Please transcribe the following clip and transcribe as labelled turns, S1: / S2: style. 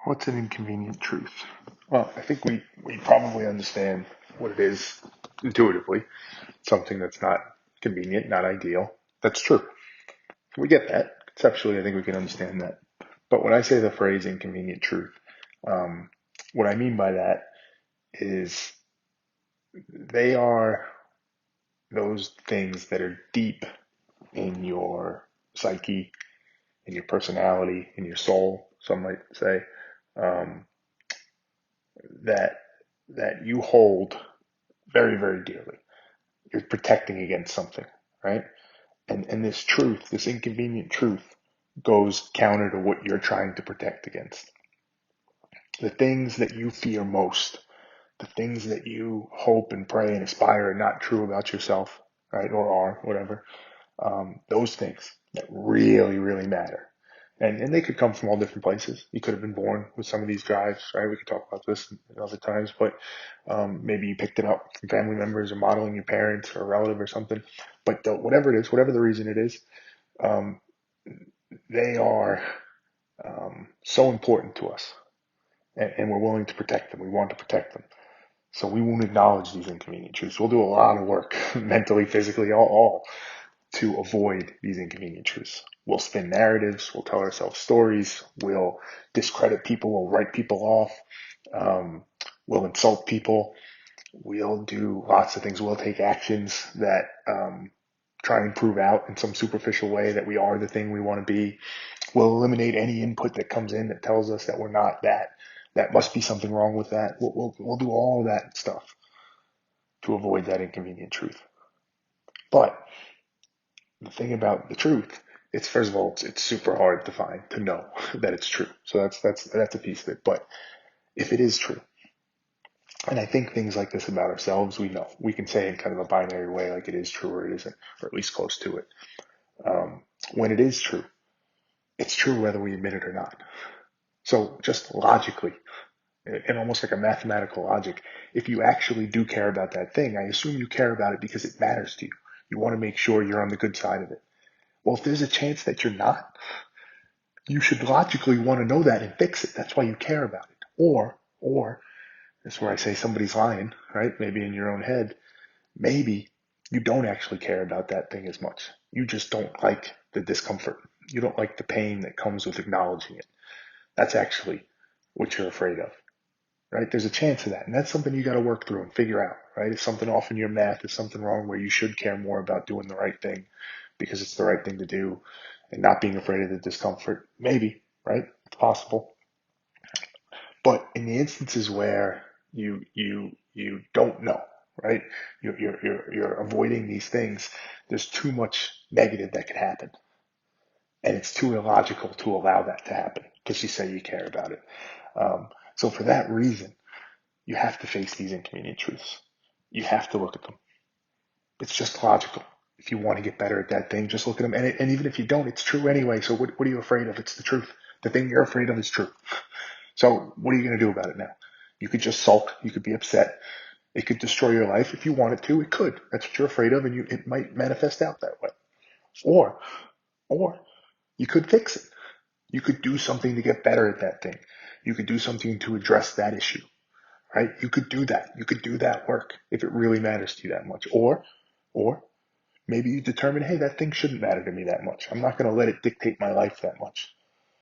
S1: What's an inconvenient truth? Well, I think we probably understand what it is intuitively. Something that's not convenient, not ideal. That's true. We get that. Conceptually, I think we can understand that. But when I say the phrase inconvenient truth, um, what I mean by that is they are those things that are deep in your psyche, in your personality, in your soul, some might say, um, that that you hold very, very dearly. You're protecting against something, right? And this truth, this inconvenient truth, goes counter to what you're trying to protect against. The things that you fear most, the things that you hope and pray and aspire are not true about yourself, right? Or are, whatever. Those things that really, really matter. And they could come from all different places. You could have been born with some of these drives, right? We could talk about this in other times, but maybe you picked it up from family members or modeling your parents or a relative or something. But whatever it is, whatever the reason it is, um, they are so important to us, and we're willing to protect them. We want to protect them. So we won't acknowledge these inconvenient truths. We'll do a lot of work, mentally, physically, all to avoid these inconvenient truths. We'll spin narratives, we'll tell ourselves stories, we'll discredit people, we'll write people off, um, we'll insult people, we'll do lots of things. We'll take actions that try and prove out in some superficial way that we are the thing we want to be. We'll eliminate any input that comes in that tells us that we're not that. That must be something wrong with that. We'll do all that stuff to avoid that inconvenient truth. But the thing about the truth, it's first of all, it's super hard to find, to know that it's true. So that's a piece of it. But if it is true, and I think things like this about ourselves, we know we can say in kind of a binary way, like it is true or it isn't, or at least close to it. When it is true, it's true whether we admit it or not. So just logically, and almost like a mathematical logic, if you actually do care about that thing, I assume you care about it because it matters to you. You want to make sure you're on the good side of it. Well, if there's a chance that you're not, you should logically want to know that and fix it. That's why you care about it. Or that's where I say somebody's lying, right? Maybe in your own head. Maybe you don't actually care about that thing as much. You just don't like the discomfort. You don't like the pain that comes with acknowledging it. That's actually what you're afraid of, right? There's a chance of that. And that's something you got to work through and figure out, right? Is something off in your math? Is something wrong where you should care more about doing the right thing because it's the right thing to do and not being afraid of the discomfort? Maybe, right? It's possible. But in the instances where you don't know, right? You're avoiding these things. There's too much negative that could happen, and it's too illogical to allow that to happen because you say you care about it. So for that reason, you have to face these inconvenient truths. You have to look at them. It's just logical. If you want to get better at that thing, just look at them. And even if you don't, it's true anyway. So what are you afraid of? It's the truth. The thing you're afraid of is true. So what are you going to do about it now? You could just sulk. You could be upset. It could destroy your life if you want it to. It could. That's what you're afraid of, and it might manifest out that way. Or, or you could fix it. You could do something to get better at that thing. You could do something to address that issue, right? You could do that. You could do that work if it really matters to you that much. Or maybe you determine, hey, that thing shouldn't matter to me that much. I'm not going to let it dictate my life that much.